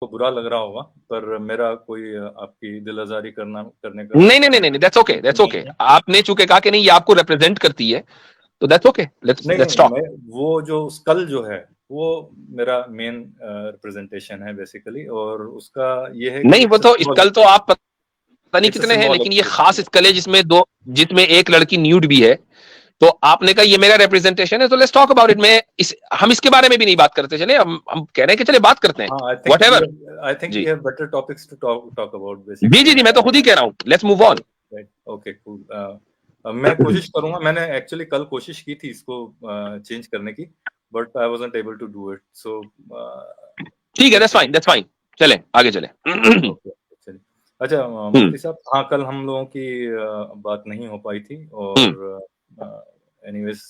को बुरा लग रहा होगा, पर मेरा कोई आपकी दिल आजारी करने का नहीं नहीं नहीं नहीं, दैट्स ओके, दैट्स ओके। आपने चूंकि कहा कि नहीं ये आपको रिप्रेजेंट करती है, तो दैट्स ओके, लेट्स टॉक। मैं वो जो स्कल जो है वो मेरा मेन रिप्रेजेंटेशन है बेसिकली, और उसका ये है कि नहीं वो तो कल तो आप पता नहीं इट्स अ कितने हैं, लेकिन ये सिंबॉलिक। खास स्कल है जिसमें एक लड़की न्यूड भी है, तो आपने कहा ये मेरा रिप्रेजेंटेशन है, तो लेट्स टॉक अबाउट इट। हम इसके बारे में भी नहीं बात करते, चले हम कह रहे हैं कि चले बात करते हैं, व्हाटएवर। आई थिंक वी जी have better topics to talk about जी जी बेसिकली। जी, मैं तो खुद ही कह रहा हूं, let's move on. Okay cool. मैं कोशिश करूंगा, मैंने एक्चुअली कल कोशिश की थी इसको चेंज करने की, but I wasn't able to do it, so ठीक है, दैट्स फाइन, चले आगे चले। ओके चलिए। अच्छा मुफ्ती साहब, हाँ कल हम लोगों की बात नहीं हो पाई थी, और एनीवेज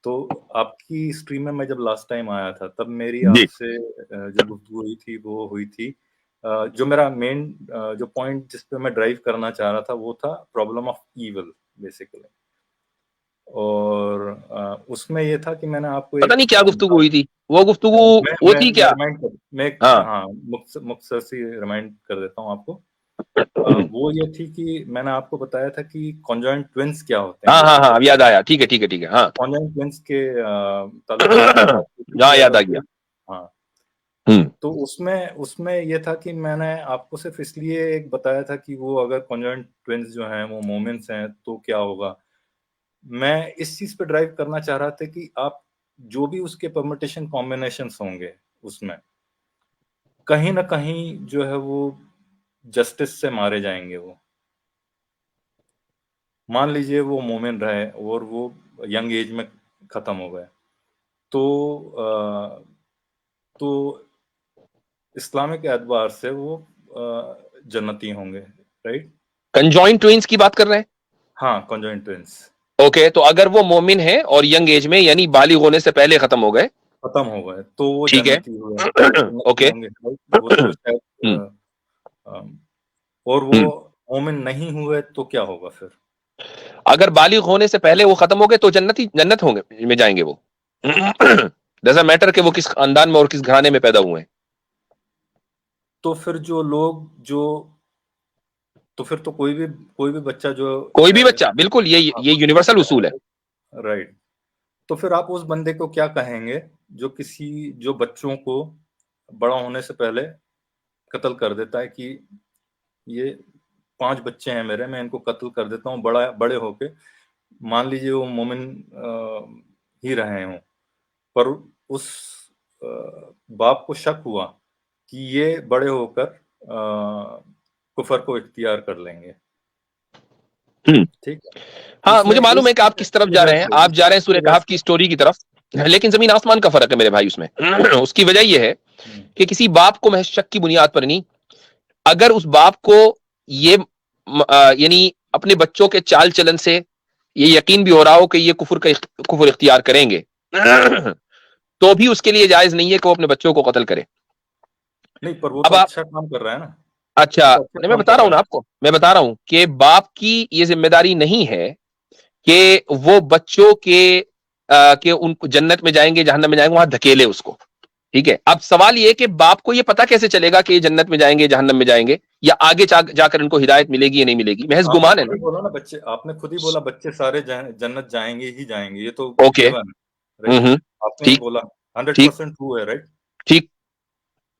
तो आपकी स्ट्रीम में मैं जब लास्ट टाइम आया था तब मेरी जी आपसे जो गुफ्तगू हुई थी वो हुई थी, जो मेरा मेन जो पॉइंट जिस पे मैं ड्राइव करना चाह रहा था वो था प्रॉब्लम ऑफ ईविल बेसिकली। और उसमें ये था कि मैंने आपको पता एक नहीं क्या गुफ्तगू हुई थी, वो गुफ्तगू होती मैं क्या? रिमाइंड कर मैं हाँ हाँ मुख्तसर सी रिमाइंड कर देता हूँ आपको। वो ये थी कि मैंने आपको बताया था कि कॉन्जॉइंट ट्विंस क्या होते हैं हाँ हाँ हाँ, बेसिकली। अब याद आया, ठीक है ठीक है ठीक है, हाँ। कॉन्जॉइंट ट्विंस के ताल्लुक से मैंने बात की थी कि हाँ याद अगर आ कोई, गया। हाँ हम्म तो उसमें उसमें ये था कि मैंने आपको सिर्फ इसलिए एक बताया था कि वो अगर कॉन्जॉइंट ट्विंस जो हैं वो मोमेंट्स हैं तो क्या होगा। मैं इस चीज पे ड्राइव करना चाह रहा था कि आप जो भी उसके परमुटेशन कॉम्बिनेशंस होंगे उसमें कहीं ना कहीं जो है वो जस्टिस से मारे जाएंगे। वो मान लीजिए वो मोमिन रहे और वो यंग एज में खत्म हो गए, तो तो इस्लामिक एतबार से वो जन्नती होंगे, राइट। कंजॉइंट ट्विंस की बात कर रहे हैं? हाँ कॉन्जॉइंट ट्विंस ओके, तो अगर वो मोमिन है और यंग एज में यानी बालिग होने से पहले खत्म हो गए, खत्म हो गए तो वो ठीक है। जन्नती हुए, जन्नती ओके। होंगे, right? वो तो शायद अम, और वो मोमिन नहीं हुए तो क्या होगा फिर। अगर बालिग होने से पहले वो खत्म हो गए तो जन्नत होंगे में जाएंगे वो। डजंट मैटर कि वो किस खानदान में और किस घराने में पैदा हुए हैं। तो फिर जो लोग जो तो फिर तो कोई भी बच्चा जो कोई भी है, बच्चा, बिल्कुल हाँ, ये कोई भी यूनिवर्सल बच्चा उसूल है। है, राइट। तो फिर आप उस बंदे को क्या कहेंगे जो बच्चों को बड़ा होने से पहले कत्ल कर देता है कि ये 5 बच्चे हैं मेरे, मैं इनको कत्ल कर देता हूँ बड़े होके। मान लीजिए वो मोमिन ही रहे हों, पर उस बाप को शक हुआ कि ये बड़े होकर कुफर को इख्तियार कर लेंगे, ठीक है। हाँ, इसमें मुझे मालूम इस है कि आप किस तरफ जा वजह रहे हैं, से आप जा रहे हैं सूर्य कहफ की से स्टोरी की तरफ, लेकिन जमीन आसमान का फर्क है मेरे भाई उसमें। उसकी वजह यह है कि किसी बाप को महज शक की बुनियाद पर नहीं, अगर उस बाप को ये यानी अपने बच्चों के चाल चलन से ये यकीन भी हो रहा हो कि ये कुफर इख्तियार करेंगे, तो भी उसके लिए जायज नहीं है कि वो अपने बच्चों को कत्ल करे। नहीं, पर वो अब तो आप, अच्छा काम कर रहा है ना, अच्छा, वो तो अच्छा नहीं मैं काम बता कर रहा हूं रहा ना है। आपको, मैं बता रहा हूं कि बाप की ये जिम्मेदारी नहीं है कि वो बच्चों के उनको जन्नत में जाएंगे जहन्नम में जाएंगे वहां धकेले उसको। ठीक है, अब सवाल ये कि बाप को ये पता कैसे चलेगा कि ये जन्नत में जाएंगे जहन्नम में जाएंगे, या आगे जाकर इनको हिदायत मिलेगी या नहीं मिलेगी, महज आपने गुमान है खुद ही ना। बोला ना, बच्चे आपने खुद ही बोला बच्चे सारे जन्नत जाएंगे ही जाएंगे, ये तो ओके। गिवन है, राइट। आपने ये ठीक बोला, ठीक 100% ट्रू है, राइट। ठीक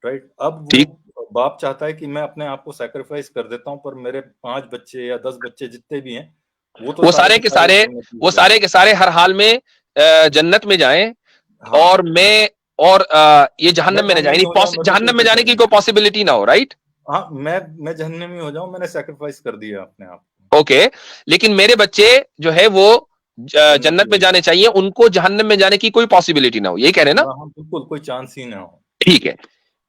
राइट, अब वो ठीक। बाप चाहता है कि मैं अपने आप को सैक्रिफाइस कर देता हूँ, पर मेरे 5 बच्चे या 10 बच्चे जितने भी हैं वो तो वो सारे सारे के के सारे सारे जन्नती वो हो सारे जाएंगे। के सारे हर हाल में जन्नत में जाएं, और हाँ, ये मैं जहन्नम में न जाए, जहन्नमी हो जाऊं मेरे को कोई जहन्नम में फिक्र जाने की नहीं। कोई पॉसिबिलिटी ना हो, राइट। हाँ, मैं जहन्नमी हो जाऊं, मैंने सैक्रिफाइस कर दिया अपने आप को, ओके, लेकिन मेरे बच्चे जो है वो जन्नती जन्नत में हो जाने जाए। चाहिए, उनको जहन्नम में जाने की कोई पॉसिबिलिटी ना हो, यही कह रहे हैं ना? हाँ हाँ, बिल्कुल कोई चांस ही ना हो। ठीक है,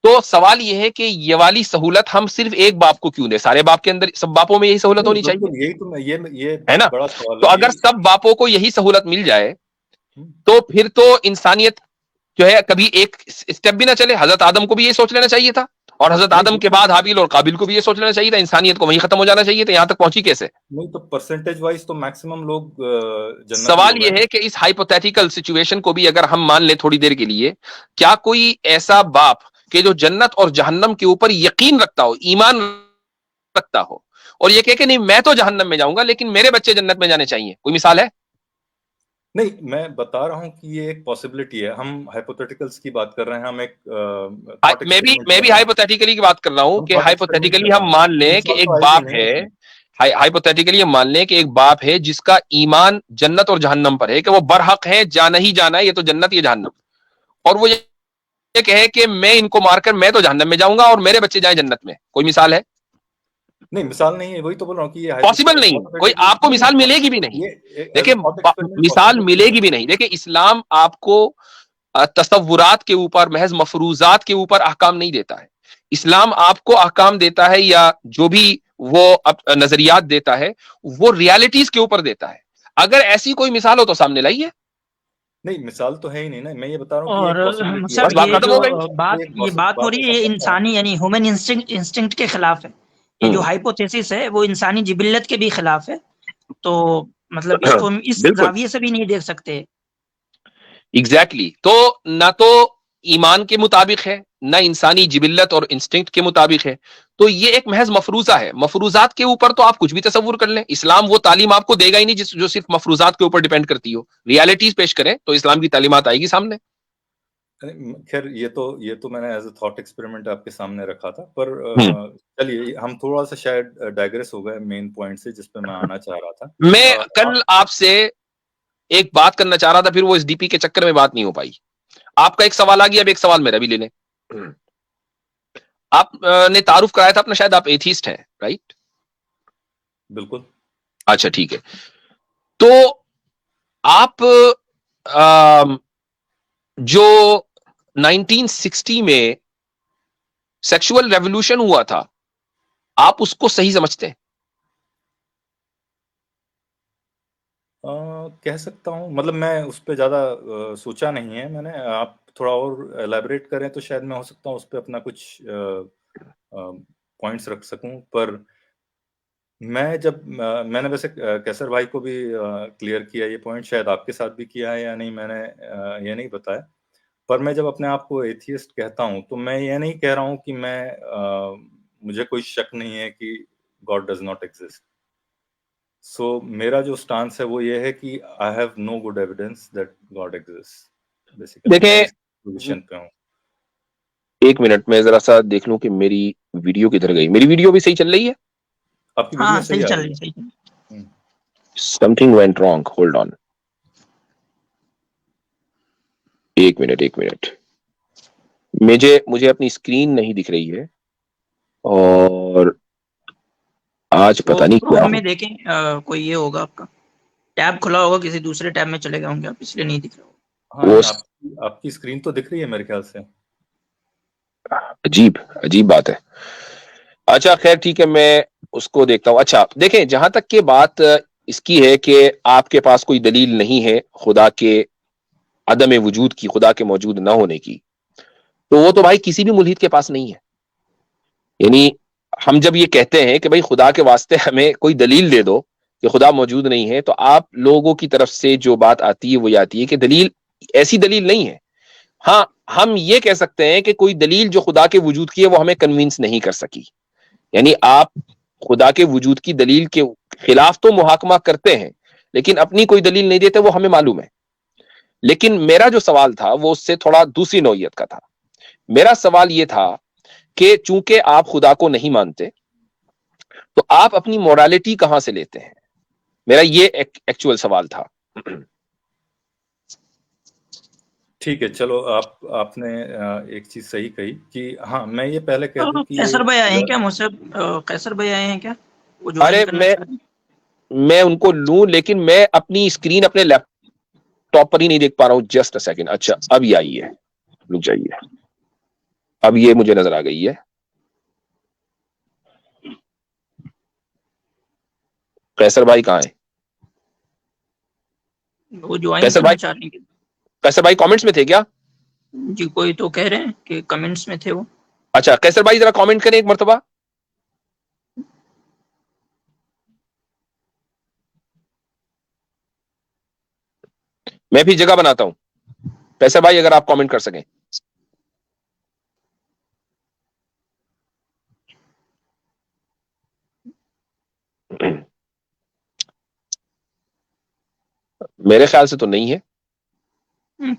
तो सवाल यह है कि ये वाली सहूलत हम सिर्फ एक बाप को क्यों दें, सारे बाप के अंदर, सब बापों में यही सहूलत नहीं होनी चाहिए, बिल्कुल, यही तो मैं ये है ना? बड़ा सवाल तो है अगर यही। सब बापों को यही सहूलत मिल जाए, हम्म, तो फिर तो इंसानियत जो है कभी एक स्टेप भी ना चले। हजरत आदम को भी ये सोच लेना चाहिए था, और हजरत नहीं आदम के बिल्कुल। बाद हाबिल और काबिल को भी ये सोच लेना चाहिए था, इंसानियत को वहीं खत्म हो जाना चाहिए था, यहां तक पहुंची कैसे? नहीं तो परसेंटेज वाइज तो मैक्सिमम लोग जन्नती सवाल हो गए यह ना। है कि इस हाइपोथेटिकल सिचुएशन को भी अगर हम मान ले थोड़ी देर के लिए, क्या कोई ऐसा बाप कि जो जन्नत और जहन्नम के ऊपर यकीन रखता हो, ईमान रखता हो, और ये कहे कि नहीं मैं तो जहन्नम में जाऊंगा लेकिन मेरे बच्चे जन्नत में जाने चाहिए? कोई मिसाल है? नहीं, मैं बता रहा हूँ कि ये एक पॉसिबिलिटी है। हम हाइपोथेटिकल्स की बात कर रहे हैं, हम एक थॉट एक्सपेरिमेंट मैं कर भी रहे हैं। हाइपोथेटिकली की बात कर रहा हूं हम कि थॉट एक्सपेरिमेंट हाइपोथेटिकली कर रहे हम हैं, मान कोई लें कि मिसाल एक तो आएगी बाप नहीं है, इसमें। हाइपोथेटिकली हम मान लें कि एक बाप है जिसका ईमान जन्नत और जहन्नम पर है, कि वो बरहक है, जाना ही जाना है, ये तो जन्नत ये जहन्नम, और वो ये कहे कि मैं इनको मारकर मैं तो जहन्नम में जाऊंगा और मेरे बच्चे जाए जन्नत में। कोई मिसाल है? नहीं, मिसाल नहीं है, वही तो बोल रहा हूँ कि ये पॉसिबल नहीं, कोई हाइपोथेटिकल आपको नहीं, मिसाल मिलेगी भी नहीं। ये एज देखिए, अ थॉट एक्सपेरिमेंट मिसाल पॉसिबल नहीं है। मिलेगी भी नहीं। देखिए, इस्लाम आपको तसव्वुरात के ऊपर, महज मफरूजात के ऊपर अहकाम नहीं देता है। इस्लाम आपको अहकाम देता है, या जो भी वो नजरियात देता है, वो रियलिटीज के ऊपर देता है। अगर ऐसी कोई मिसाल हो तो सामने लाइए। नहीं, मिसाल तो है ही नहीं ना, मैं ये बता रहा हूँ कि ये और एक पॉसिबिलिटी है। बस सब अभी बात ये खत्म जो हो गई। ये बात हो बात रही हो है, ये सकता है। इंसानी यानी ह्यूमन इंस्टिंक्ट के खिलाफ है। ये जो हाइपोथेसिस है वो इंसानी जिबिल्लत के भी खिलाफ है। तो मतलब इसको हम इस बिल्कुल, जाविये से भी नहीं देख सकते। एग्जैक्टली तो ना तो ईमान के मुताबिक है, ना इंसानी जिबिल्लत और इंस्टिंक्ट के मुताबिक है। तो ये एक महज मफरूजा है। मफरूजात के ऊपर तो आप कुछ भी तसव्वुर कर लें, इस्लाम वो तालीम आपको देगा ही नहीं जो सिर्फ मफरूजात के ऊपर डिपेंड करती हो। रियलिटीज पेश करें तो इस्लाम की तालीमात आएगी सामने। खैर, ये तो मैंने एज अ थॉट एक्सपेरिमेंट आपके सामने रखा था, पर हम्म। चलिए, हम थोड़ा सा शायद डाइग्रेस हो गए मेन पॉइंट से जिस पे मैं आना चाह रहा था। मैं आप कल आपसे एक बात करना चाह रहा था, फिर वो इस डीपी के चक्कर में बात नहीं हो पाई। आपका एक सवाल आ गया, अब एक सवाल मेरा भी ले लें। आप ने तारुफ कराया था अपना, शायद आप एथीस्ट हैं, राइट? बिल्कुल। अच्छा, ठीक है। तो आप जो 1960 में सेक्सुअल रेवोल्यूशन हुआ था, आप उसको सही समझते हैं? कह सकता हूँ, मतलब मैं उस पे ज़्यादा सोचा नहीं है मैंने। आप थोड़ा और एलैबोरेट करें तो शायद मैं हो सकता हूँ उस पे अपना कुछ पॉइंट्स रख सकूं। पर मैंने वैसे कैसर भाई को भी क्लियर किया ये पॉइंट, शायद आपके साथ भी किया है या नहीं, मैंने ये नहीं बताया। पर मैं जब अपने आप को एथियस्ट कहता हूँ तो मैं ये नहीं कह रहा हूँ कि मुझे कोई शक नहीं है कि God does not exist. So मेरा जो स्टांस है वो ये है कि I have no good evidence that God exist. Basically मैं देखें, इस पोजीशन पे हूँ। एक मिनट में जरा सा देख लूं कि मेरी वीडियो किधर गई। मेरी वीडियो भी सही चल रही है? आपकी वीडियो हाँ, सही सही आ चल रही रही है। सही चल रही। Hmm. Something went wrong, hold on. एक मिनट, एक मिनट। मुझे मुझे अपनी स्क्रीन नहीं दिख रही है, और आज वो पता नहीं क्या क्रोम हो। में देखें, कोई ये होगा, आपका टैब खुला होगा, किसी दूसरे टैब में चले गए होंगे आप, इसलिए नहीं दिख रहा होगा। हाँ, वो नहीं, आपकी स्क्रीन तो दिख रही है मेरे ख्याल से। अजीब अजीब बात है। अच्छा, खैर ठीक है, मैं उसको देखता हूं। अच्छा देखें, जहां तक के बात इसकी है कि आपके पास कोई दलील नहीं है खुदा के अदम वजूद की, खुदा के मौजूद ना होने की, तो वो तो भाई किसी भी मुल्हिद के पास नहीं है। यानी हम जब ये कहते हैं कि भाई खुदा के वास्ते हमें कोई दलील दे दो कि खुदा मौजूद नहीं है, तो आप लोगों की तरफ से जो बात आती है वो ये आती है कि दलील, ऐसी दलील नहीं है। हाँ, हम ये कह सकते हैं कि कोई दलील जो खुदा के वजूद की है वो हमें कन्विंस नहीं कर सकी। यानी आप खुदा के वजूद की दलील के खिलाफ तो मुहाकमा करते हैं, लेकिन अपनी कोई दलील नहीं देते, वो हमें मालूम है। लेकिन मेरा जो सवाल था वो उससे थोड़ा दूसरी नौइयत का था। मेरा सवाल ये था कि चूंकि आप खुदा को नहीं मानते, तो आप अपनी मोरालिटी कहां से लेते हैं? मेरा ये एक्चुअल सवाल था। ठीक है, चलो, आपने एक चीज सही कही कि हाँ, मैं ये पहले कह दूं कि ये कैसर भाई आए हैं खुदा। क्या मुझसे? कैसर भाई आए हैं क्या? वो ज्वाइन अरे, करना मैं चाह रहे हैं। मैं उनको लूं, लेकिन मैं अपनी स्क्रीन अपने लैपटॉप पर ही नहीं देख पा रहा हूं। Just a second. अच्छा, अब ये आई है, रुक जाइए। अब ये मुझे नजर आ गई है। कैसर भाई कहाँ है? वो ज्वाइन कैसर करना भाई, चाह रहे हैं। कैसर भाई कमेंट्स में थे क्या? जी, कोई तो कह रहे हैं कि कमेंट्स में थे वो। अच्छा, कैसर भाई जरा कमेंट करें एक मर्तबा। मैं भी जगह बनाता हूं। कैसर भाई, अगर आप कमेंट कर सकें। मेरे ख्याल से तो नहीं है।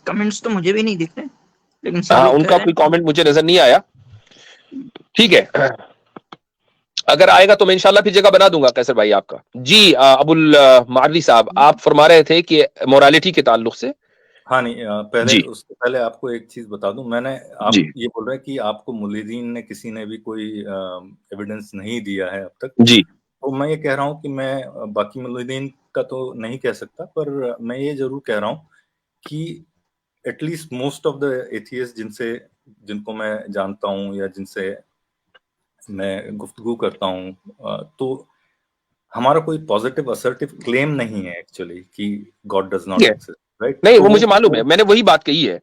कमेंट्स तो मुझे भी नहीं दिख रहे, लेकिन सब हाँ, लोग कह उनका रहे कोई हैं। कमेंट मुझे नजर नहीं आया। ठीक है, अगर आएगा तो मैं इंशाल्लाह फिर जगह बना दूंगा कैसर भाई आपका। जी अबुल मारवी साहब, आप फरमा रहे थे कि मोरालिटी के ताल्लुक से। हाँ नहीं, पहले जी उससे पहले आपको एक चीज बता दूं, मैंने, जी आप ये बोल रहे हैं कि आपको मुल्लिदीन ने किसी ने भी कोई एविडेंस नहीं दिया है अब तक, जी तो मैं ये कह रहा हूँ कि मैं बाकी मुल्लिदीन का तो नहीं कह सकता, पर मैं ये जरूर कह रहा हूँ कि at least most of the atheist जिनको मैं जानता हूँ या जिनसे मैं गुफ्तगू करता हूँ, तो हमारा कोई पॉजिटिव असर्टिव क्लेम नहीं है एक्चुअली कि गॉड डज ठीक नॉट है, एग्जिस्ट, राइट? नहीं तो वो मुझे मालूम है, मैंने वही बात कही है।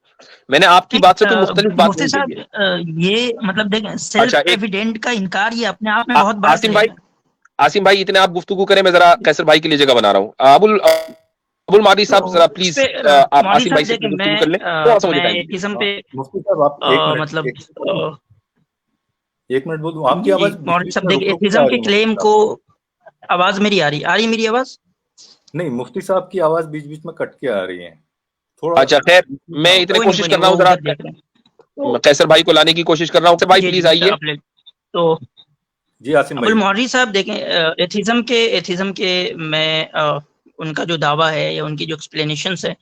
मैंने आपकी बात से कोई मुख्तलिफ बात मुफ्ती नहीं कही साहब, है। ये मतलब देखें, अच्छा, सेल्फ एक एविडेंट का इनकार ये अपने आप में बहुत बड़ा आसिम भाई, क्लेम है। आसिम भाई इतने आप गुफ्तगू करें, मैं जरा कैसर भाई के लिए जगह बना रहा हूँ। अबुल मादी साहब तो जरा इस प्लीज, पे आप मौलवी आसिम साहब भाई से देखें, अपनी गुफ्तगू कर लें, थोड़ा सा मुझे मैं टाइम दीजिए। एथिज्म हाँ, पे मुफ्ती साहब आप एक मिनट, मतलब एक मिनट बोलूं? एक मिनट बोलूं? आपकी जी जी, आवाज बीच मौलवी बीच साहब में देखें, रुक रुक के आ एथिज्म रही के है मुफ्ती क्लेम साहब। को, आवाज मेरी आ रही मेरी आवाज? नहीं, मुफ्ती साहब की आवाज बीच बीच में कट के आ रही है, थोड़ा अच्छा खैर, बीच बीच में मैं इतने रुको। कोशिश कोई कर नहीं, रहा वो हूँ जरा उधर देख रहे हैं। तो कैसर भाई को लाने की कोशिश कर रहा हूँ। कैसर भाई जी प्लीज जी आइए। आप ले। तो जी आसिम अबुल भाई। मौलवी साहब देखें, एथिज्म के मैं उनका जो दावा है या उनकी जो एक्सप्लेनेशंस है,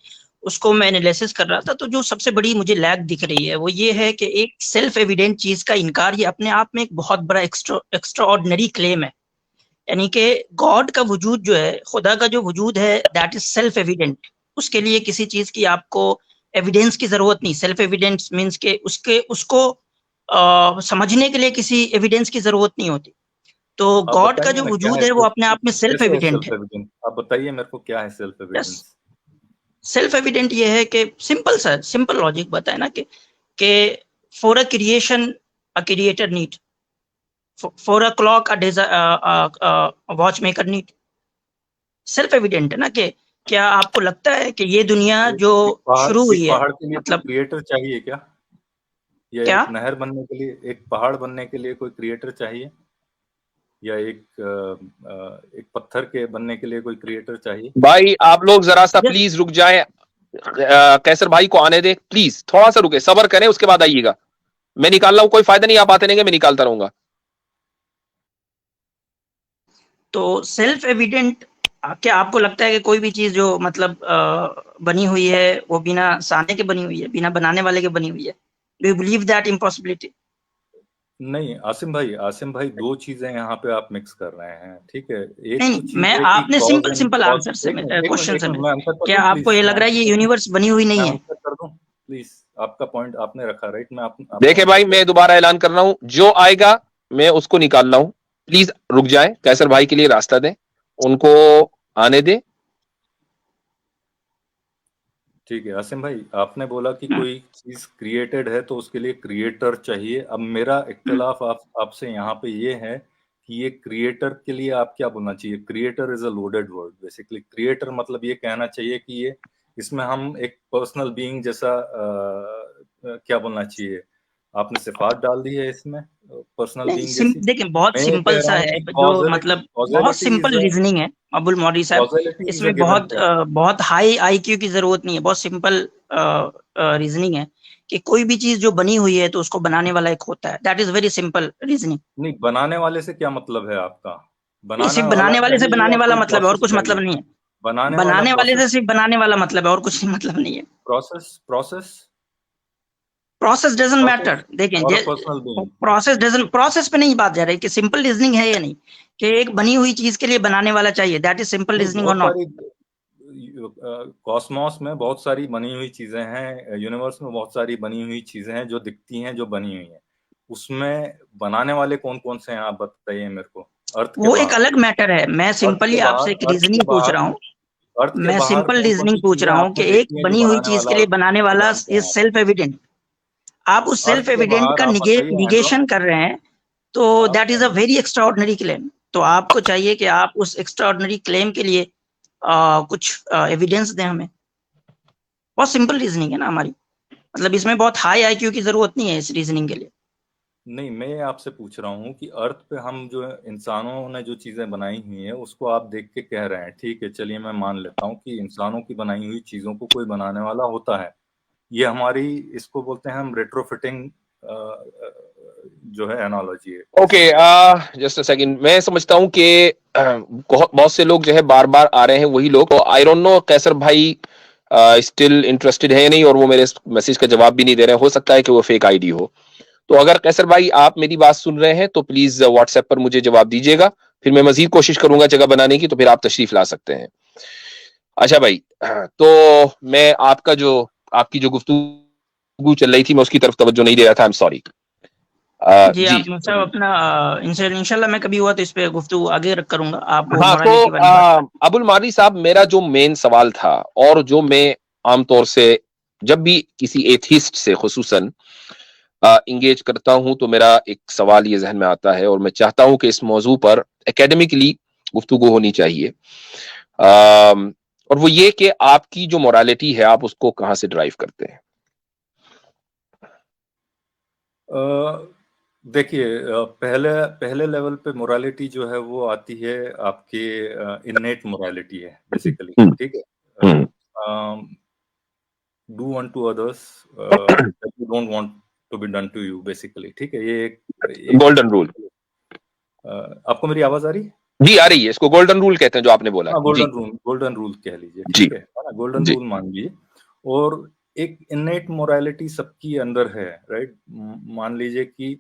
उसको मैं एनालिसिस कर रहा था। तो जो सबसे बड़ी मुझे लैग दिख रही है वो ये है कि एक सेल्फ एविडेंट चीज का इनकार ये अपने आप में एक बहुत बड़ा एक्स्ट्रा ऑर्डिनरी क्लेम है। यानी कि गॉड का वजूद जो है, खुदा का जो वजूद है, दैट इज सेल्फ एविडेंट। उसके लिए किसी चीज की आपको एविडेंस की जरूरत नहीं। सेल्फ एविडेंस मीन्स के उसको समझने के लिए किसी एविडेंस की जरूरत नहीं होती। तो आप गॉड का बताइए जो ना क्या वजूद है है वो अपने आप में सेल्फ कैसे है एविडेंट सेल्फ है। एविडेंस? आप बताइए मेरे को, क्या है self yes, evidence? Self evident ये है कि सिंपल लॉजिक बताए ना कि for a creation a creator need, for a clock a watch maker need. Self evident है ना कि क्या आपको लगता है कि ये दुनिया जो शुरू एक हुई है, पहाड़ के लिए कोई मतलब क्रिएटर चाहिए क्या? या क्या? एक नहर बनने के लिए, एक पहाड़ बनने के लिए कोई क्रिएटर चाहिए? या एक पत्थर के बनने के लिए कोई क्रिएटर चाहिए? भाई आप लोग जरा सा यस, प्लीज रुक जाएं, कैसर भाई को आने दे प्लीज, थोड़ा सा रुके, सब्र करें, उसके बाद आइएगा। मैं निकाल रहा हूं, कोई फायदा नहीं, आप आते नहीं, मैं निकालता रहूंगा। तो सेल्फ एविडेंट, क्या आपको लगता है कि कोई भी चीज जो मतलब बनी हुई है वो बिना साने के बनी हुई है, बिना बनाने वाले के बनी हुई है? Do you believe that impossibility? नहीं आसिम भाई, दो चीजें यहाँ पे आप मिक्स कर रहे हैं, ठीक है? एक नहीं, तो चीज मैं है कि आपने cause simple and simple cause. Answer से एक मिनट एक मिनट क्वेश्चन एक से मिनट, मैं आंसर कर क्या दूं आपको प्लीज? ये मैं लग रहा है आंसर ये कर दूं, यूनिवर्स बनी हुई मैं नहीं है? आंसर कर दूं प्लीज? आपका पॉइंट आपने रखा, राइट? मैं आपका देखे आंसर भाई, कर मैं दोबारा ऐलान कर रहा हूं, जो आएगा मैं उसको निकाल रहा हूं। प्लीज रुक जाए, कैसर भाई के लिए रास्ता दें, उनको आने दे। ठीक है आसिम भाई, आपने बोला कि हम्म, कोई चीज क्रिएटेड है तो उसके लिए क्रिएटर चाहिए। अब मेरा हम्म। इख्तिलाफ आपसे यहाँ पे ये है कि ये क्रिएटर के लिए आप क्या बोलना चाहिए? Creator is a loaded word. Basically creator मतलब ये कहना चाहिए कि ये, इसमें हम एक पर्सनल बीइंग जैसा क्या बोलना चाहिए? आपने सिफात डाल दी है इसमें पर्सनल नहीं, बीइंग जैसी। देखिए बहुत मैं ये सिंपल कह रहा सा हूँ है, कि जो मतलब बहुत causality simple is a reasoning है अबुल मौलवी साहब। कॉजेलिटी इज अ इसमें गिवन बहुत थिंग। बहुत हाई आईक्यू की जरूरत नहीं है, बहुत सिंपल रीजनिंग है कि कोई भी चीज जो बनी हुई है तो उसको बनाने वाला एक होता है। That is very simple reasoning. नहीं, बनाने वाले से क्या मतलब है आपका? नहीं, बनाने सिर्फ वाला बनाने वाले से चाहिए बनाने या वाला कोई मतलब है, और प्रोसेस कुछ मतलब चाहिए? नहीं है। बनाने वाला बनाने वाले प्रोसेस, से सिर्फ बनाने वाला मतलब है, और कुछ मतलब नहीं है। Process process process doesn't process matter. देखें, और पर्सनल बीइंग। प्रोसेस पे नहीं बात जा रही कि सिंपल रीजनिंग है या नहीं, कि एक बनी हुई चीज के लिए बनाने वाला चाहिए। दैट इज सिंपल नहीं, रीजनिंग और बहुत नॉट? सारी कॉस्मोस में बहुत सारी बनी हुई चीजें हैं, यूनिवर्स में बहुत सारी बनी हुई चीजें हैं जो दिखती हैं, जो बनी हुई हैं। उसमें बनाने वाले कौन कौन से हैं आप बताइए मेरे को। अर्थ के वो एक बाहर, अलग मैटर है। मैं अर्थ सिंपली के आपसे बाहर, एक अर्थ के रीजनिंग पूछ बाहर, रहा हूँ। अर्थ के मैं बाहर सिंपल कौन कौन रीजनिंग सी पूछ चीजें रहा हूँ कि आपने देखी एक हैं जो बनी हुई बनाने चीज के वाला लिए बनाने वाला जानते हैं इज आप? Self evident. आप उस अर्थ सेल्फ के एविडेंट बाहर का आप बताइए एंड्रो। निगेशन कर रहे हैं, तो आप that is a very extra ordinary claim. तो आपको चाहिए कि आप उस एक्स्ट्रा ऑर्डिनरी क्लेम के लिए कुछ एविडेंस दें हमें। बहुत सिंपल रीजनिंग है ना हमारी, मतलब इसमें बहुत हाई आईक्यू की जरूरत नहीं है इस रीजनिंग के लिए। नहीं, मैं आपसे पूछ रहा हूँ कि अर्थ पे हम जो इंसानों ने जो चीजें बनाई हुई हैं उसको आप देख के कह रहे हैं, ठीक है, चलिए मैं मान लेता हूँ कि इंसानों की बनाई हुई चीजों को कोई बनाने वाला होता है। ये हमारी, इसको बोलते हैं हम रेट्रोफिटिंग जो है एनालॉजी है। ओके, जस्ट अ सेकंड, मैं समझता हूँ कि बहुत से लोग जो है बार बार आ रहे हैं, वही लोग। तो आई डोंट नो कैसर भाई स्टिल इंटरेस्टेड है या नहीं, और वो मेरे मैसेज का जवाब भी नहीं दे रहे हैं। हो सकता है कि वो फेक आईडी हो। तो अगर कैसर भाई आप मेरी बात सुन रहे हैं तो प्लीज व्हाट्सएप पर मुझे जवाब दीजिएगा, फिर मैं मजीद कोशिश करूंगा जगह बनाने की, तो फिर आप तशरीफ ला सकते हैं। अच्छा भाई, तो मैं आपकी जो गुफ्तगू चल रही थी, मैं उसकी तरफ तवज्जो नहीं दे रहा था। I am sorry. जी, जी आप मतलब अपना इंशाल्लाह मैं कभी हुआ तो इस पे गुफ्तगू आगे करूंगा। आप वो हाँ, तो मोरालिटी वाली बात अबुल मारी साहब, मेरा जो मेन सवाल था, और जो मैं आमतौर से जब भी किसी एथिस्ट से खुसूसन इंगेज करता हूं, तो मेरा एक सवाल ये जहन में आता है, और मैं चाहता हूं कि इस मौजू पर एकेडमिकली गुफ्तगू होनी चाहिए। और वो ये कि आपकी जो मोरालिटी है, आप उसको कहां से ड्राइव करते हैं? देखिए, पहले पहले लेवल पे मोरालिटी जो है वो आती है आपके इन्नेट मोरालिटी है बेसिकली, हम्म, ठीक है। Hmm, do unto others that you don't want to be done to you basically, ठीक है। ये एक गोल्डन रूल। आपको मेरी आवाज आ रही है? जी आ रही है, इसको गोल्डन रूल कहते हैं जो आपने बोला। हाँ, जी गोल्डन रूल कह लीजिए, जी ठीक है ना, गोल्डन जी। रूल मान लीजिए। और एक इन्नेट मोरालिटी सबकी अंदर है, राइट। मान लीजिए कि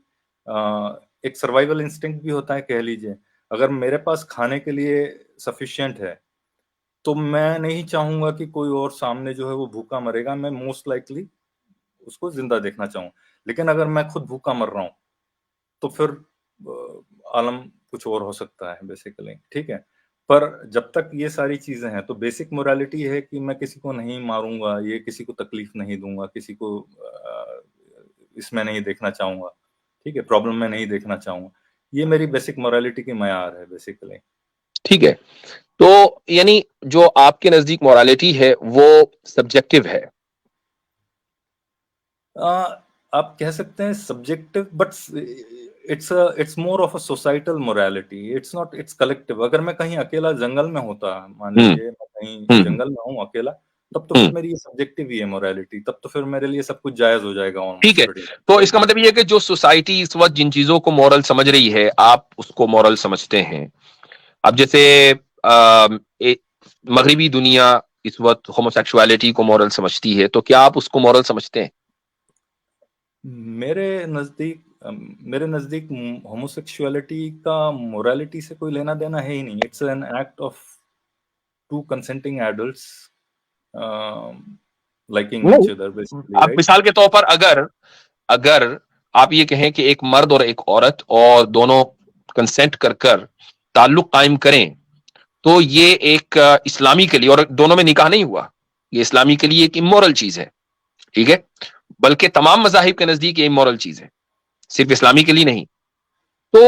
एक सर्वाइवल इंस्टिंक्ट भी होता है, कह लीजिए। अगर मेरे पास खाने के लिए सफिशिएंट है तो मैं नहीं चाहूंगा कि कोई और सामने जो है वो भूखा मरेगा, मैं मोस्ट लाइकली उसको जिंदा देखना चाहूँ। लेकिन अगर मैं खुद भूखा मर रहा हूँ तो फिर आलम कुछ और हो सकता है बेसिकली, ठीक है। पर जब तक ये सारी चीजें हैं तो बेसिक मोरालिटी है कि मैं किसी को नहीं मारूंगा, ये किसी को तकलीफ नहीं दूंगा, किसी को इसमें नहीं देखना चाहूंगा, ठीक है, प्रॉब्लम में नहीं देखना चाहूंगा। ये मेरी बेसिक मोरालिटी की मयार है बेसिकली। ठीक है, तो यानी जो आपके नजदीक मोरालिटी है वो सब्जेक्टिव है। आप कह सकते हैं subjective, but it's more of a societal morality, it's not, it's collective. अगर मैं कहीं अकेला जंगल में होता, मान हम्म, लीजिए मैं कहीं हम्म, जंगल में हूँ अकेला, तब तो फिर हम्म। मेरी ये सब्जेक्टिव ही है मोरालिटी, तब तो फिर मेरे लिए सब कुछ जायज हो जाएगा ठीक ऑलमोस्ट है, प्रीटी मच, तो राइट। इसका मतलब ये है कि जो सोसाइटी इस वक्त जिन चीजों को मॉरल समझ रही है, आप उसको मॉरल समझते हैं। अब जैसे मगरिबी दुनिया इस वक्त होमोसेक्सुअलिटी को मॉरल समझती है, तो क्या आप उसको मॉरल समझते हैं? मेरे नजदीक मेरे नजदीक होमोसेक्सुअलिटी का मोरालिटी से कोई लेना देना है ही नहीं। It's an act of two consenting adults liking नहीं, ईच अदर बेसिकली, आप राइट। मिसाल के तौर पर अगर अगर आप ये कहें कि एक मर्द और एक औरत, और दोनों कंसेंट कर कर ताल्लुक कायम करें, तो ये एक इस्लामी के लिए, और दोनों में निकाह नहीं हुआ, ये इस्लामी के लिए एक इमोरल चीज है। ठीक है, बल्कि तमाम मजाहिब के नजदीक ये इमोरल चीज है, सिर्फ इस्लामी के लिए नहीं। तो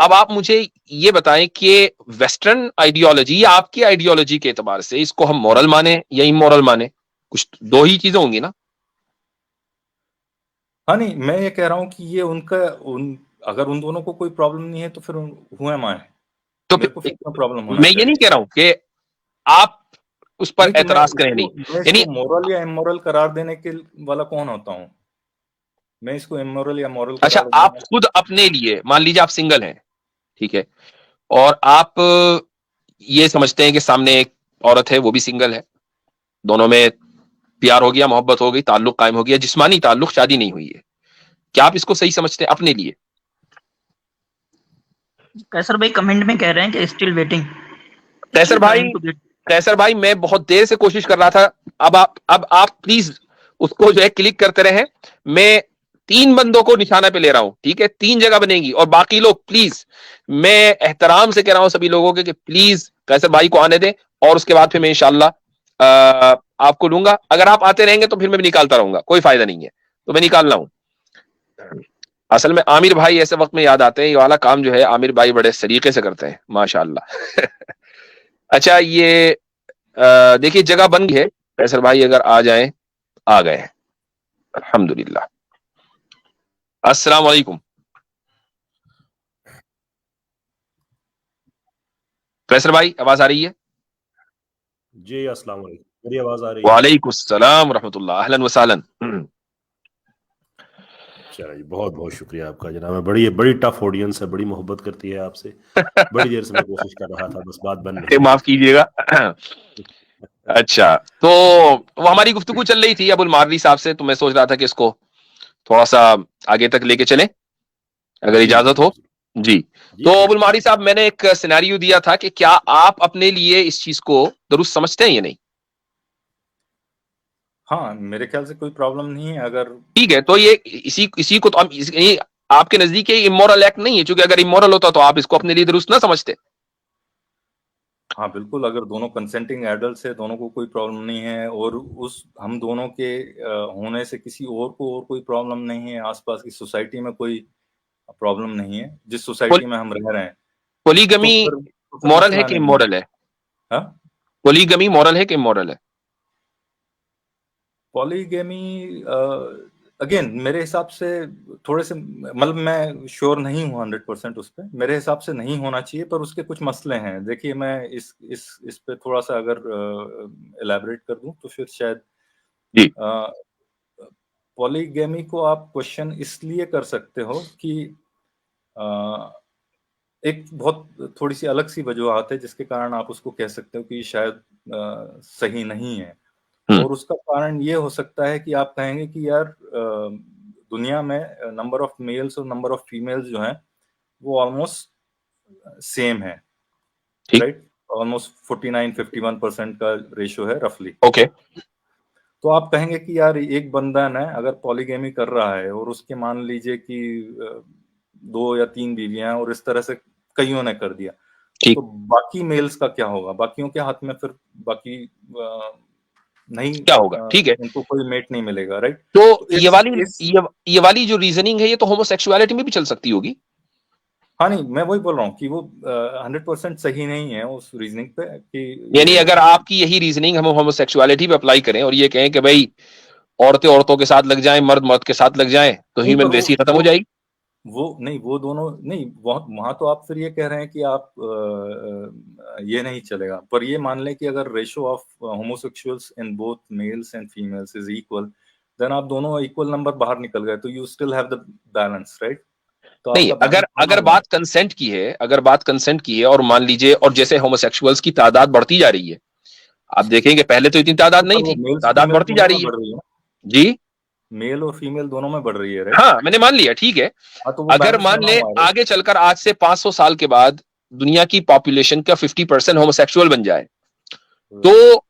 अब आप मुझे ये बताएं कि वेस्टर्न आइडियोलॉजी या आपकी आइडियोलॉजी के एतबार से इसको हम मॉरल माने या इमोरल माने? कुछ दो ही चीजें होंगी ना। हाँ, नहीं, मैं ये कह रहा हूँ कि ये उनका उन अगर उन दोनों को कोई प्रॉब्लम नहीं है तो फिर हु एम आई, तो मेरे को फिर क्यों प्रॉब्लम होना मैं ये नहीं चाहिए? कह रहा हूं कि आप उस पर नहीं, तो एतराज करें, नहीं। मैं यानी इसको मोरल या इमोरल करार देने के वाला कौन होता हूँ? मैं इसको इमोरल या मोरल अच्छा, करार आप देना। खुद अपने लिए मान लीजिए आप सिंगल हैं, ठीक है, और आप ये समझते हैं कि सामने एक औरत है, वो भी सिंगल है, दोनों में प्यार हो गया, मोहब्बत हो गई, ताल्लुक कायम हो गया, जिस्मानी ताल्लुक, शादी नहीं हुई है, क्या आप इसको सही समझते हैं अपने लिए? कैसर भाई कमेंट में कह रहे हैं कि स्टिल वेटिंग, कैसर स्टिल भाई, ट्राइंग टू गेट। कैसर भाई, मैं बहुत देर से कोशिश कर रहा था। अब आप प्लीज उसको जो है क्लिक करते रहे। मैं 3 बंदों को निशाना पे ले रहा हूं, ठीक है, 3 जगह बनेगी, और बाकी लोग प्लीज, मैं एहतराम से कह रहा हूं सभी लोगों के कि प्लीज कैसर भाई को आने दें, और उसके बाद फिर मैं इंशाल्लाह आपको लूंगा। अगर आप आते रहेंगे तो फिर मैं भी निकालता रहूंगा, कोई फायदा नहीं है, तो मैं निकाल रहा हूं। असल में आमिर भाई ऐसे वक्त में याद आते हैं, ये वाला काम जो है आमिर भाई बड़े सलीके से करते हैं, माशाल्लाह। अच्छा, ये देखिए जगह बन गई है, फैसल भाई अगर आ जाएं, आ गए हैं, अल्हम्दुलिल्लाह। अस्सलाम वालेकुम। फैसल भाई आवाज आ रही है? जी अस्सलाम वालेकुम, मेरी आवाज आ रही है? वालेकुम सलाम रहमतुल्लाह, अहलन व सहलन। अच्छा जी, बहुत बहुत शुक्रिया आपका जनाब। बड़ी टफ ऑडियंस है, बड़ी मोहब्बत करती है आपसे। बड़ी देर से मैं कोशिश कर रहा था, बस बात बन नहीं माफ कीजिएगा। अच्छा, तो वो हमारी गुफ्तगू चल रही थी अबुल मारदी साहब से, तो मैं सोच रहा था कि इसको थोड़ा सा आगे तक लेके चलें, अगर जी इजाजत हो। जी, जी तो अबुल मारदी साहब, मैंने एक सिनेरियो दिया था कि क्या आप अपने लिए इस चीज को दुरुस्त समझते हैं या नहीं? हाँ, मेरे ख्याल से कोई प्रॉब्लम नहीं है अगर। ठीक है, तो ये इसी को तो हम ये आपके नजदीक ये इमोरल एक्ट नहीं है, क्योंकि अगर इमोरल होता तो आप इसको अपने लिए दुरुस्त ना समझते। हाँ बिल्कुल, अगर दोनों कंसेंटिंग एडल्ट है, दोनों को कोई प्रॉब्लम नहीं है, और उस हम दोनों के होने से किसी और को और कोई प्रॉब्लम नहीं है, आसपास की सोसाइटी में कोई प्रॉब्लम नहीं है, जिस सोसाइटी में हम रह रहे हैं, तो पोलीगमी फिर मॉरल है मसला कि नहीं इमोरल है? हाँ, पोलीगमी मॉरल है कि इमोरल है? पॉलीगेमी अगेन मेरे हिसाब से थोड़े से, मतलब मैं श्योर नहीं हूँ 100% उस पर, मेरे हिसाब से नहीं होना चाहिए, पर उसके कुछ मसले हैं। देखिए, मैं इस पे थोड़ा सा अगर एलैबोरेट कर दूं तो फिर शायद जी, पॉलीगेमी को आप क्वेश्चन इसलिए कर सकते हो कि एक बहुत थोड़ी सी अलग सी वजूहत है जिसके कारण आप उसको कह सकते हो कि शायद सही नहीं है, और उसका कारण ये हो सकता है कि आप कहेंगे कि यार दुनिया में नंबर ऑफ मेल्स और नंबर ऑफ फीमेल्स जो हैं वो ऑलमोस्ट सेम है, ठीक, राइट? ऑलमोस्ट 49-51% का रेशियो है रफली। ओके। तो आप कहेंगे कि यार एक बंधन है, अगर पॉलीगेमी कर रहा है और उसके मान लीजिए कि 2 या 3 बीवियां हैं और इस तरह से कईयों ने कर दिया, ठीक, तो बाकी मेल्स का क्या होगा? बाकियों के हाथ में फिर बाकी नहीं, क्या होगा? ठीक है, उनको कोई मेट नहीं मिलेगा, राइट? तो तो इस ये वाली जो रीजनिंग है, ये तो होमोसेक्सुअलिटी में भी चल सकती होगी। हाँ, नहीं, मैं वही बोल रहा हूँ कि वो 100% सही नहीं है उस रीजनिंग पे कि यानी अगर आपकी यही रीजनिंग हम होमोसेक्सुअलिटी पे अप्लाई करें और ये कहें कि भाई औरतें औरतों के साथ लग जाएं, मर्द मर्द के साथ लग जाएं, तो नहीं, पर ह्यूमन रेस ही खत्म हो जाएगी। वो नहीं, वो दोनों नहीं, वहां तो आप फिर ये कह रहे हैं कि आप ये नहीं चलेगा, पर ये मान लें कि अगर ratio of homosexuals in both males and females is equal, then आप दोनों इक्वल नंबर बाहर निकल गए, तो you still have the balance, right? तो नहीं, आपका अगर बैलेंस बना अगर हुआ है। बात कंसेंट की है, अगर बात कंसेंट की है, और मान लीजिए, और जैसे होमोसेक्सुअल्स की तादाद बढ़ती जा रही है, आप देखेंगे पहले तो इतनी तादाद नहीं पर वो थी, मेल्स तादाद फीमेल बढ़ती जा दोनों में रही है। बढ़ रही है, जी, मेल और फीमेल दोनों में बढ़ रही है, राइट? हाँ, मैंने मान लिया, ठीक है। हाँ, तो वो अगर बैलेंस मान बना ले हुआ है, right? आगे चलकर आज से 500 साल के बाद दुनिया की पॉपुलेशन का 50% होमोसेक्सुअल बन जाए, तो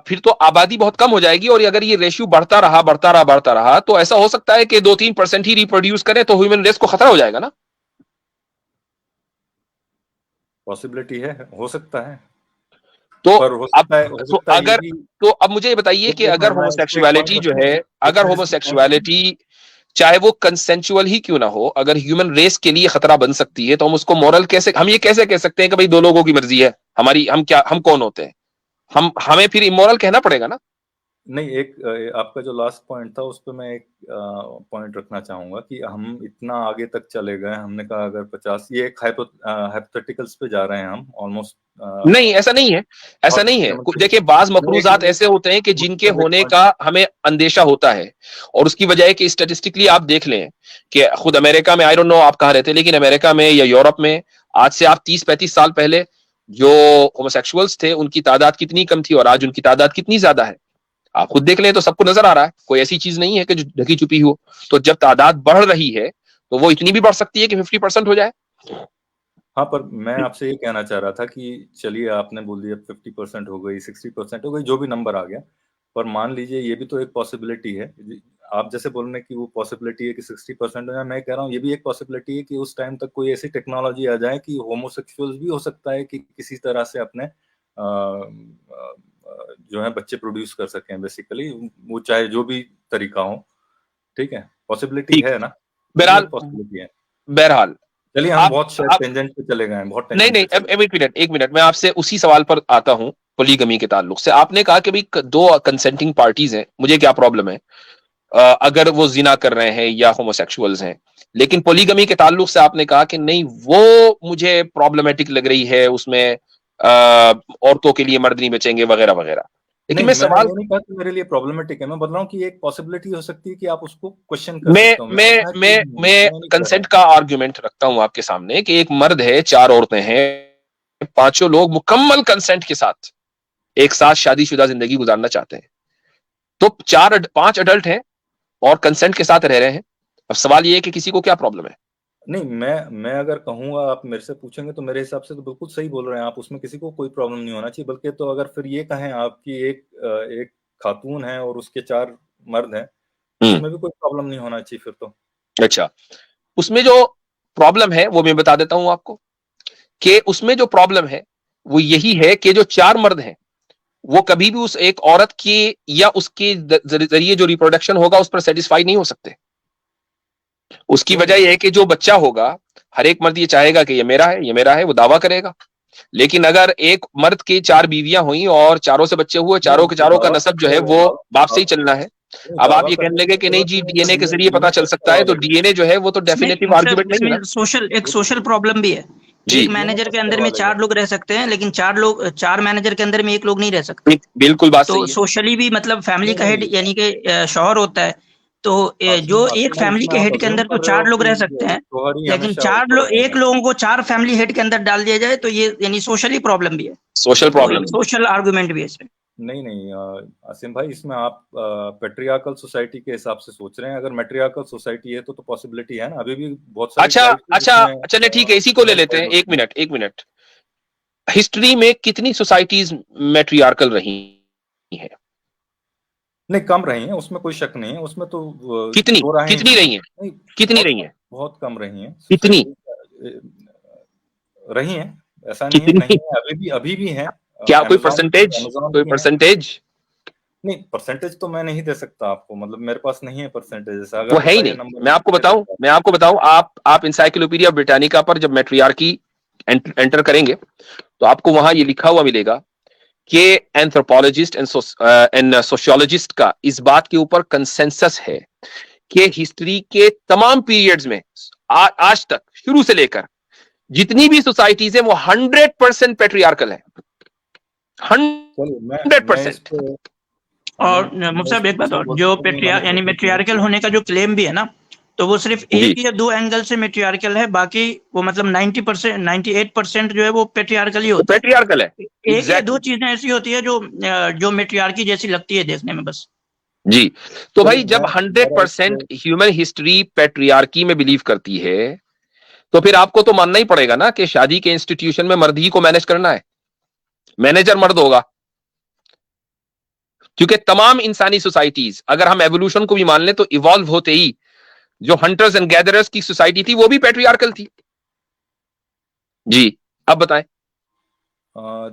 फिर तो आबादी बहुत कम हो जाएगी, और अगर ये रेशियो बढ़ता रहा, तो ऐसा हो सकता है कि 2-3% ही रिप्रोड्यूस करें, तो ह्यूमन रेस को खतरा हो जाएगा ना। पॉसिबिलिटी है, हो सकता है, तो पर हो अब सकता है, ये अगर भी तो अब मुझे ये बताइए कि देखिए, अगर मैं इस पे एक पॉइंट होमोसेक्सुअलिटी जो रखूं, है, अगर मैं इस पे पॉइंट रखूं। होमोसेक्सुअलिटी चाहे वो कंसेंचुअल ही क्यों ना हो, अगर ह्यूमन रेस के लिए खतरा बन सकती है, तो हम उसको मॉरल कैसे, हम ये कैसे कह सकते हैं कि भाई दो लोगों की मर्जी है, हम कौन होते हैं? हमें फिर इमोरल कहना पड़ेगा ना। नहीं, एक आपका जो लास्ट पॉइंट था उस पे मैं एक पॉइंट रखना चाहूंगा कि हम इतना आगे तक चले गए, हमने कहा अगर 50, ये एक हाइपोथेटिकल्स पे जा रहे हैं हम ऑलमोस्ट। नहीं, ऐसा नहीं है, ऐसा नहीं है। देखिए, बाज मफरूजात ऐसे होते हैं कि जिनके होने का हमें अंदेशा होता है, और उसकी वजह है कि स्टेटिस्टिकली आप देख लें कि खुद अमेरिका में, आई डोंट नो आप कहाँ रहते हैं, लेकिन अमेरिका में या यूरोप में आज से आप 30-35 साल पहले जो होमोसेक्सुअल्स थे उनकी तादाद कितनी कम थी, और आज उनकी तादाद कितनी ज्यादा है। आप खुद देख लें तो सबको नजर आ रहा है, कोई ऐसी चीज नहीं है कि जो ढकी छुपी हो। तो जब तादाद बढ़ रही है, तो वो इतनी भी बढ़ सकती है कि 50% हो जाए। हाँ, पर मैं आपसे ये कहना चाह रहा था कि चलिए, आपने बोल दिया 50% हो गई, 60% हो गई, जो भी नंबर आ गया, पर मान लीजिए ये भी तो एक पॉसिबिलिटी है। आप जैसे बोल रहे हैं कि वो पॉसिबिलिटी है कि 60% हो जाए, मैं कह रहा हूँ ये भी एक पॉसिबिलिटी है कि उस टाइम तक कोई ऐसी टेक्नोलॉजी आ जाए कि होमोसेक्सुअल्स भी हो सकता है कि किसी तरह से अपने जो है बच्चे प्रोड्यूस कर सकें, बेसिकली वो चाहे जो भी तरीका हो, ठीक है, पॉसिबिलिटी ठीक, है ना, ये भी बहरहाल, एक पॉसिबिलिटी है। बहरहाल चलिए, हम बहुत शायद टेंजेंट पे चले गए हैं, बहुत नहीं टेंजेंट नहीं, पे चले एक मिनट, मैं आपसे उसी सवाल पर आता हूं। पोलीगमी के ताल्लुक से आपने कहा कि भाई दो कंसेंटिंग पार्टीज हैं, मुझे क्या प्रॉब्लम है अगर वो जिना कर रहे हैं या होमोसेक्सुअल्स हैं, लेकिन पोलीगमी के ताल्लुक से आपने कहा कि नहीं, वो मुझे प्रॉब्लमेटिक लग रही है, उसमें औरतों के लिए मर्द नहीं बचेंगे वगैरह वगैरह। लेकिन मैं सवाल नहीं कहा कि मेरे लिए प्रॉब्लमेटिक है, मैं बता रहा हूँ कि एक पॉसिबिलिटी हो सकती है कि आप उसको क्वेश्चन कर सकते हो। मैं कंसेंट का आर्गुमेंट रखता हूं आपके सामने कि एक मर्द है, 4 औरतें हैं, पांचों लोग मुकम्मल कंसेंट के साथ एक साथ शादीशुदा जिंदगी गुजारना चाहते हैं, तो 5 अडल्ट हैं और कंसेंट के साथ रह रहे हैं। अब सवाल ये है कि किसी को क्या प्रॉब्लम है? नहीं, मैं अगर कहूंगा, आप मेरे से पूछेंगे तो मेरे हिसाब से तो बिल्कुल सही बोल रहे हैं आप, उसमें किसी को कोई प्रॉब्लम नहीं होना चाहिए। बल्कि तो अगर फिर ये कहें आप कि एक खातून है और उसके 4 मर्द हैं, उसमें भी कोई प्रॉब्लम नहीं होना चाहिए फिर तो। अच्छा, उसमें जो प्रॉब्लम है वो मैं बता देता हूं आपको, कि उसमें जो प्रॉब्लम है वो यही है कि जो 4 मर्द हैं वो कभी भी उस एक औरत की या उसके जरिए जो रिप्रोडक्शन होगा उस पर सेटिस्फाई नहीं हो सकते। उसकी वजह यह है कि जो बच्चा होगा, हर एक मर्द ये चाहेगा कि ये मेरा है, ये मेरा है, वो दावा करेगा। लेकिन अगर एक मर्द की 4 बीवियां हुई और चारों से बच्चे हुए, चारों के चारों का नसब जो है वो बाप से ही चलना है। अब आप ये कहने लगे कि नहीं जी, डीएनए के जरिए पता चल सकता है, तो डीएनए जो है वो तो डेफिनेटिव आर्गुमेंट नहीं है ना। एक सोशल प्रॉब्लम भी है। एक मैनेजर के अंदर में 4 लोग रह सकते हैं, लेकिन 4 मैनेजर के अंदर में 1 लोग नहीं रह सकते। बिल्कुल बात तो सही है। सोशली भी मतलब फैमिली का हेड यानी कि शौहर होता है, तो जो एक फैमिली के हेड के अंदर तो 4 लोग रह सकते हैं, लेकिन 1 लोगों को 4 फैमिली हेड के अंदर डाल दिया जाए तो ये यानी सोशली प्रॉब्लम भी है, सोशल प्रॉब्लम, सोशल आर्गुमेंट भी है इसमें। नहीं आसिम भाई, इसमें आप पेट्रियार्कल सोसाइटी के हिसाब से सोच रहे हैं। अगर मैट्रियार्कल सोसाइटी है तो पॉसिबिलिटी है ना, अभी भी बहुत सारी। अच्छा चलिए ठीक है, इसी को ले लेते हैं। एक मिनट, हिस्ट्री में कितनी सोसाइटीज मैट्रियार्कल रही है? नहीं, कम रही हैं, उसमें कोई शक नहीं है। उसमें तो कितनी रही हैं? कितनी रही हैं? बहुत कम रही हैं। कितनी रही हैं, ऐसा नहीं है नहीं है, अभी भी हैं। क्या कोई परसेंटेज? नहीं, परसेंटेज तो मैं नहीं दे सकता आपको, मतलब मेरे पास नहीं है परसेंटेज। वो है ही नहीं। मैं आपको बताऊं, आप इंसाइक्लोपीडिया ब्रिटानिका पर जब मैट्रियार्की एंटर करेंगे तो आपको वहां ये लिखा हुआ मिलेगा कि एंथ्रोपोलॉजिस्ट एंड सोशियोलॉजिस्ट का इस बात के ऊपर कंसेंसस है कि हिस्ट्री के तमाम पीरियड्स में आज तक शुरू से लेकर जितनी भी सोसाइटीज है वो 100% पैट्रियार्कल है। 100%। और मुफ्ती साहब एक बात और, जो यानी मैट्रियार्कल होने का जो क्लेम भी है ना, तो वो सिर्फ 1 या 2 एंगल से मैट्रियार्कल है, बाकी वो मतलब 90% 98% जो है वो पैट्रियार्कल ही होता है। पैट्रियार्कल है। एक या 2 चीजें ऐसी होती है जो मैट्रियार्की जैसी लगती है देखने में बस। जी, तो भाई जब 100% ह्यूमन हिस्ट्री पैट्रियार्की में बिलीव करती है तो फिर आपको तो मानना ही पड़ेगा ना कि शादी के इंस्टीट्यूशन में मर्द ही को मैनेज करना है, मैनेजर मर्द होगा। क्योंकि तमाम इंसानी सोसाइटीज, अगर हम एवोल्यूशन को भी मान लें, तो इवॉल्व होते ही जो हंटर्स एंड गैदरर्स की सोसाइटी थी वो भी पैट्रियार्कल थी। जी, अब बताएं।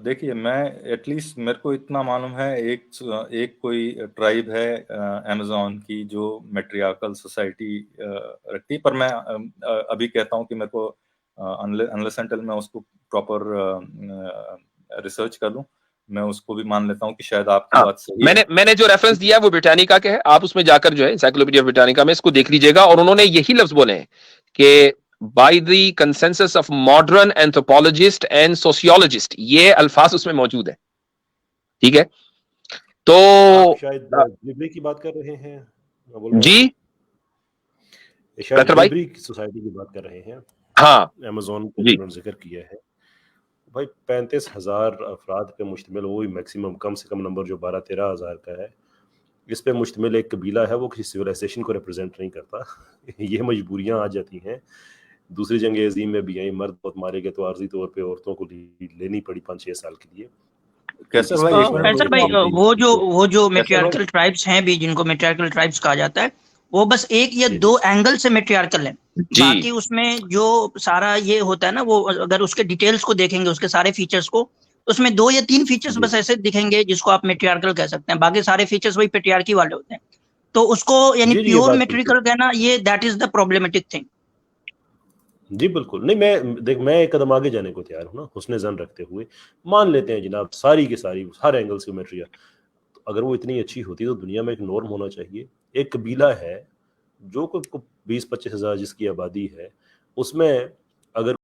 देखिए, मैं एटलीस्ट मेरे को इतना मालूम है, एक कोई ट्राइब है अमेज़न की जो मैट्रियार्कल सोसाइटी रखती है। पर मैं अभी कहता हूं कि मेरे को अनलेस अनटिल मैं उसको प्रॉपर रिसर्च कर लूं, मैं उसको भी मान लेता हूं कि शायद आपकी बात सही है। मैंने जो रेफरेंस दिया है वो ब्रिटानिका के है, आप उसमें जाकर जो है एनसाइक्लोपीडिया ब्रिटानिका में इसको देख लीजिएगा। और उन्होंने यही लफ्ज बोले हैं कि by the consensus of modern anthropologist and sociologist, ये अल्फाज उसमें मौजूद है। ठीक है, तो शायद लिबरी की बात कर रहे हैं जी, शायद लिबरी सोसाइटी की बात कर रहे हैं। हाँ, अमेज़न का जिन्होंने जिक्र किया है भाई, 35,000 अफराद पे मुश्तमिल, वो भी मैक्सिमम, कम से कम नंबर जो 12-13 हज़ार का है, इस पे मुश्तमिल एक कबीला है, वो किसी सिविलाइजेशन को रिप्रेजेंट नहीं करता। ये मजबूरियां आ जाती हैं। दूसरी जंग अज़ीम में भी यही मर्द बहुत मारे गए, तो आर्जी तौर पे औरतों को लेनी पड़ी 5-6 साल के लिए। कैसे भाई वो जो मैट्रियार्कल ट्राइब्स हैं भी, जिनको मैट्रियार्कल ट्राइब्स कहा जाता है, वो बस 1 या 2 एंगल से मैट्रियार्कल है। बाकी उसमें जो सारा ये होता है ना, वो अगर उसके डिटेल्स को देखेंगे, उसके सारे फीचर्स को, उसमें 2 या 3 फीचर्स बस ऐसे दिखेंगे जिसको आप मैट्रियार्कल कह सकते हैं। बाकी सारे फीचर्स वही पैट्रियार्की वाले होते हैं। तो उसको यानी प्योर मैट्रियार्कल कहना, ये that is the problematic thing. जी बिल्कुल नहीं, मैं एक कदम आगे जाने को तैयार हूँ ना, हुस्न ज़न रखते हुए। मान लेते हैं जनाब सारी की सारी हर एंगल से मैट्रिया, तो अगर वो इतनी अच्छी होती तो दुनिया में एक नॉर्म होना चाहिए। एक कबीला है जो 20-25 हज़ार जिसकी आबादी है उसमें अगर